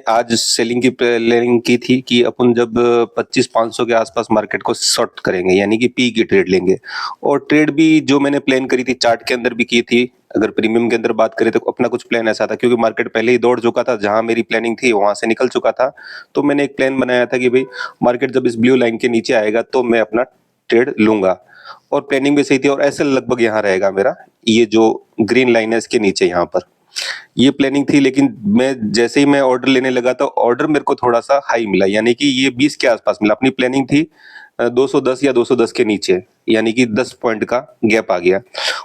आज सेलिंग की प्लानिंग की थी कि अपन जब 25-500 के आसपास मार्केट को शॉर्ट करेंगे, यानी कि पी की ट्रेड लेंगे। और ट्रेड भी जो मैंने प्लान करी थी चार्ट के अंदर भी की थी। अगर प्रीमियम के अंदर बात करें तो अपना कुछ प्लान ऐसा था, क्योंकि मार्केट पहले ही दौड़ चुका था, जहां मेरी प्लानिंग थी वहां से निकल चुका था। तो मैंने एक प्लान बनाया था कि भाई मार्केट जब इस ब्लू लाइन के नीचे आएगा तो मैं अपना ट्रेड लूंगा। और प्लानिंग भी सही थी, और ऐसे लगभग यहाँ रहेगा मेरा, ये जो ग्रीन लाइन है इसके नीचे यहाँ पर ये प्लानिंग थी। लेकिन मैं जैसे ही मैं ऑर्डर लेने लगा तो ऑर्डर मेरे को थोड़ा सा हाई मिला, यानी कि ये 20 के आसपास मिला। अपनी प्लानिंग थी 210 या 210 के नीचे, यानी कि 10 पॉइंट का गैप आ गया।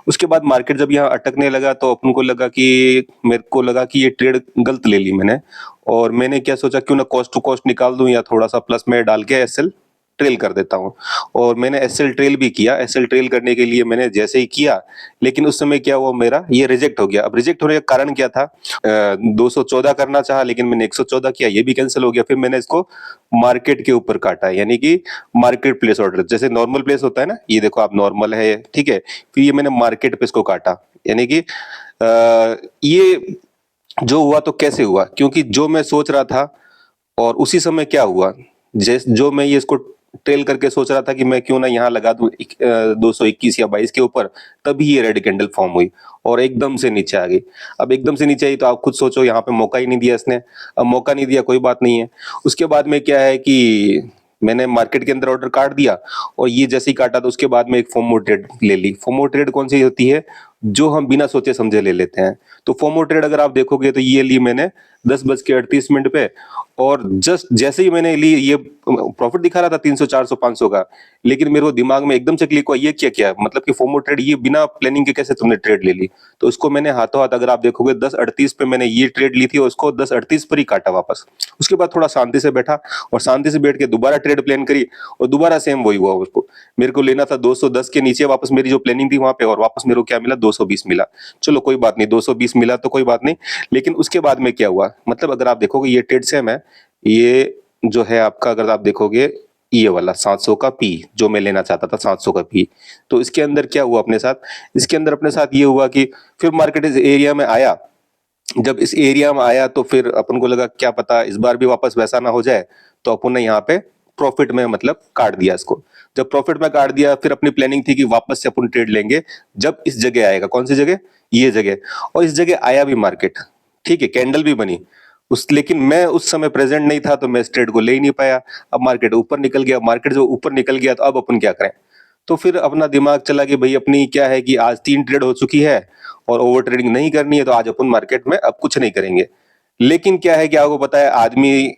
उसके बाद मार्केट जब यहाँ अटकने लगा तो अपन को लगा कि मेरे को लगा कि ये ट्रेड गलत ले ली मैंने। और मैंने क्या सोचा, क्यों ना कॉस्ट टू कॉस्ट निकाल दूं या थोड़ा सा प्लस में डाल के एसएल ट्रेल कर देता हूँ। और मैंने एसएल ट्रेल भी किया। एसएल ट्रेल करने के लिए मैंने जैसे ही किया, लेकिन उस समय क्या हुआ, मेरा ये रिजेक्ट हो गया। अब रिजेक्ट होने का कारण क्या था, 214 करना चाहा लेकिन मैंने 114 किया, ये भी कैंसिल हो गया। फिर मैंने इसको मार्केट के ऊपर काटा, यानी कि मार्केट प्लेस ऑर्डर, जैसे नॉर्मल प्लेस होता है ना, ये देखो आप नॉर्मल है, ठीक है। फिर ये मैंने मार्केट पे इसको काटा, यानी कि ये जो हुआ तो कैसे हुआ, क्योंकि जो मैं सोच रहा था और उसी समय क्या हुआ, जो मैं ये इसको ट्रेल करके सोच रहा था कि मैं क्यों ना यहाँ लगा दूं 221 या 22 के ऊपर, तभी ये रेड कैंडल फॉर्म हुई और एकदम से नीचे आ गई। अब एकदम से नीचे आई तो आप खुद सोचो, यहाँ पे मौका ही नहीं दिया इसने। अब मौका नहीं दिया, कोई बात नहीं है। उसके बाद में क्या है कि मैंने मार्केट के अंदर ऑर्डर काट दिया, और ये जैसे ही काटा तो उसके बाद में एक फोमो ट्रेड ले ली। फोमो ट्रेड कौन सी होती है, जो हम बिना सोचे समझे ले लेते हैं। तो फोमो ट्रेड अगर आप देखोगे तो ये ली मैंने 10:38 पे, और जस्ट जैसे ही मैंने ली, ये प्रॉफिट दिखा रहा था 300 400 500 का, लेकिन मेरे को दिमाग में एकदम से क्लिक हुआ, ये क्या क्या मतलब कि फोमो ट्रेड, ये बिना प्लानिंग के कैसे तुमने ट्रेड ले ली। तो उसको मैंने हाथों हाथ, अगर आप देखोगे 10:38 पे मैंने ये ट्रेड ली थी और उसको 10:38 पर ही काटा वापस। उसके बाद थोड़ा शांति से बैठा और शांति से बैठ के दोबारा ट्रेड प्लान करी, और दोबारा सेम वही हुआ। उसको मेरे को लेना था 210 के नीचे वापस, मेरी जो प्लानिंग थी वहां पे, और वापस मेरे को क्या मिला, 220 मिला। चलो कोई बात नहीं, 220 मिला तो कोई बात नहीं। लेकिन उसके बाद में क्या हुआ, मतलब अगर आप देखोगे ये ट्रेड सेम है, ये जो है आपका, अगर आप देखोगे ये वाला 700 का पी जो मैं लेना चाहता था, 700 का पी। तो इसके अंदर क्या हुआ अपने साथ, इसके अंदर अपने साथ ये हुआ कि फिर मार्केट इस एरिया में आया। जब इस एरिया में आया तो फिर अपन को लगा क्या पता इस बार भी वापस वैसा ना हो जाए, तो अपन ने यहाँ पे प्रॉफिट में मतलब काट दिया इसको। जब प्रॉफिट में काट दिया, फिर अपनी प्लानिंग थी कि वापस से अपन ट्रेड लेंगे जब इस जगह आएगा। कौन सी जगह, ये जगह। और इस जगह आया भी मार्केट, ठीक है, कैंडल भी बनी उस, लेकिन मैं उस समय प्रेजेंट नहीं था तो मैं इस ट्रेड को ले ही नहीं पाया। अब मार्केट ऊपर निकल गया, मार्केट जो ऊपर निकल गया तो अब अपन क्या करें। तो फिर अपना दिमाग चला कि भाई अपनी क्या है कि आज 3 ट्रेड हो चुकी है और ओवर ट्रेडिंग नहीं करनी है, तो आज अपन मार्केट में अब कुछ नहीं करेंगे। लेकिन क्या है कि आपको पता है, आदमी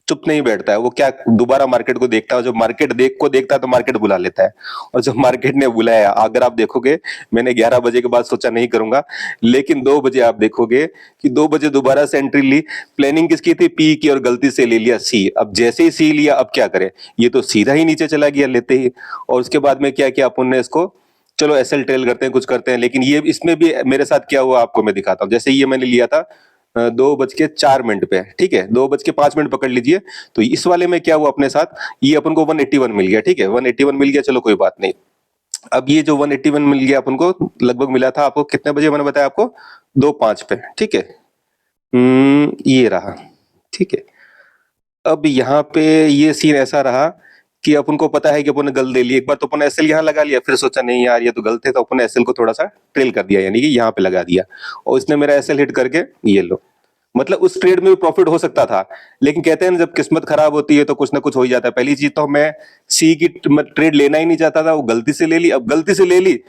चुप नहीं बैठता है, वो क्या दोबारा मार्केट को देखता है। जब मार्केट देखता है तो मार्केट बुला लेता है। और जब मार्केट ने बुलाया, अगर आप देखोगे मैंने 11 बजे के बाद सोचा नहीं करूंगा, लेकिन 2 बजे आप देखोगे कि 2 बजे दोबारा से एंट्री ली। प्लानिंग किसकी थी, पी की, और गलती से ले लिया सी। अब जैसे ही सी लिया, अब क्या करें, ये तो सीधा ही नीचे चला गया लेते ही। और उसके बाद में क्या किया अपन ने, इसको चलो एसएल ट्रेल करते हैं, कुछ करते हैं। लेकिन ये इसमें भी मेरे साथ क्या हुआ आपको मैं दिखाता हूँ। जैसे ये मैंने लिया था 2:04 पे, ठीक है, 2:05 पकड़ लीजिए। तो इस वाले में क्या हुआ अपने साथ, ये अपन को 181 मिल गया, ठीक है, 181 मिल गया, चलो कोई बात नहीं। अब ये जो 181 मिल गया अपन को, लगभग मिला था आपको कितने बजे मैंने बताया आपको, 2:05 पे, ठीक है। ये रहा, ठीक है। अब यहाँ पे ये सीन ऐसा रहा कि अपन को पता है कि अपन ने गलत ले ली। एक बार तो अपन ने एसएल यहाँ लगा लिया, फिर सोचा नहीं यार ये तो गलत है, तो अपन ने एसएल को थोड़ा सा ट्रेल कर दिया, यानी कि यहाँ पे लगा दिया। और इसने मेरा एसएल हिट करके ये लो, मतलब उस ट्रेड में भी प्रॉफिट हो सकता था। लेकिन कहते हैं ना, जब किस्मत खराब होती है तो कुछ ना कुछ हो ही जाता है। पहली चीज तो मैं सी की ट्रेड लेना ही नहीं चाहता था, वो गलती से ले ली। अब गलती से ले ली,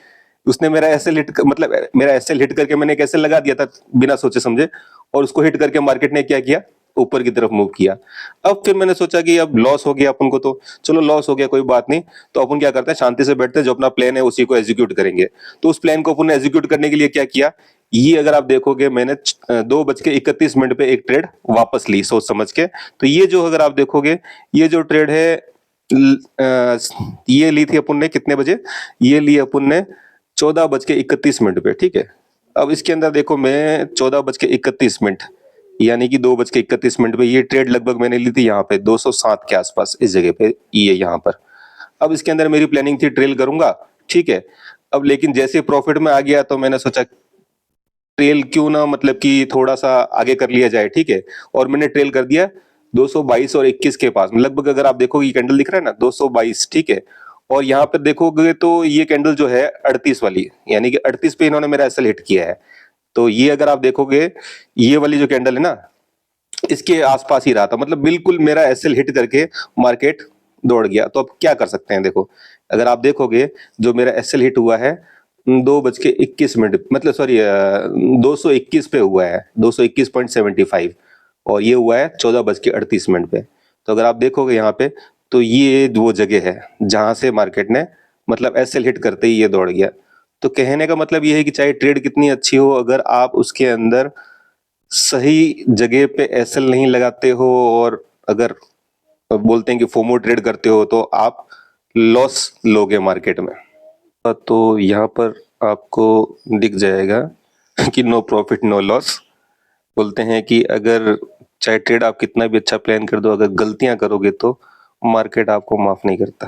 उसने मेरा एसएल हिट, मतलब मेरा एसएल हिट करके मैंने एक एसएल लगा दिया था बिना सोचे समझे, और उसको हिट करके मार्केट ने क्या किया, ऊपर की तरफ मूव किया। अब फिर मैंने सोचा कि अब लॉस हो गया अपन को, तो चलो लॉस हो गया कोई बात नहीं। तो अपन क्या करते हैं, शांति से बैठते हैं, जो अपना प्लान है उसी को एग्जीक्यूट करेंगे। तो उस प्लान को अपन ने एग्जीक्यूट करने के लिए क्या किया, ये अगर आप देखोगे मैंने 2:31 पे एक ट्रेड वापस ली सोच समझ के। तो ये जो अगर आप देखोगे, ये जो ट्रेड है ये ली थी अपन ने कितने बजे, ये ली अपन ने 14:31 पे, ठीक है। अब इसके अंदर देखो, मैं 14:31, यानी कि 2:31 पे ये ट्रेड लगभग मैंने ली थी यहाँ पे 207 के आसपास, इस जगह पे, ये यहाँ पर। अब इसके अंदर मेरी प्लानिंग थी ट्रेल करूंगा, ठीक है। अब लेकिन जैसे प्रॉफिट में आ गया तो मैंने सोचा ट्रेल क्यों ना मतलब कि थोड़ा सा आगे कर लिया जाए, ठीक है। और मैंने ट्रेल कर दिया 222 और 21 के पास, लगभग अगर आप देखोगे ये कैंडल दिख रहा है ना 222, ठीक है। और यहाँ पर देखोगे तो ये कैंडल जो है 38 वाली, यानी कि 38 पे इन्होंने मेरा एसएल हिट किया है। तो ये अगर आप देखोगे ये वाली जो कैंडल है ना, इसके आसपास ही रहा था, मतलब बिल्कुल मेरा एसएल हिट करके मार्केट दौड़ गया। तो अब क्या कर सकते हैं, देखो अगर आप देखोगे जो मेरा एसएल हिट हुआ है 2:21, मतलब सॉरी 221 पे हुआ है, 221.75, और ये हुआ है 14:38 पे। तो अगर आप देखोगे यहाँ पे तो ये वो जगह है जहां से मार्केट ने मतलब एसएल हिट करते ही ये दौड़ गया। तो कहने का मतलब ये है कि चाहे ट्रेड कितनी अच्छी हो, अगर आप उसके अंदर सही जगह पे एसएल नहीं लगाते हो और अगर बोलते हैं कि फोमो ट्रेड करते हो तो आप लॉस लोगे मार्केट में। तो यहाँ पर आपको दिख जाएगा कि नो प्रॉफिट नो लॉस। बोलते हैं कि अगर चाहे ट्रेड आप कितना भी अच्छा प्लान कर दो, अगर गलतियां करोगे तो मार्केट आपको माफ नहीं करता।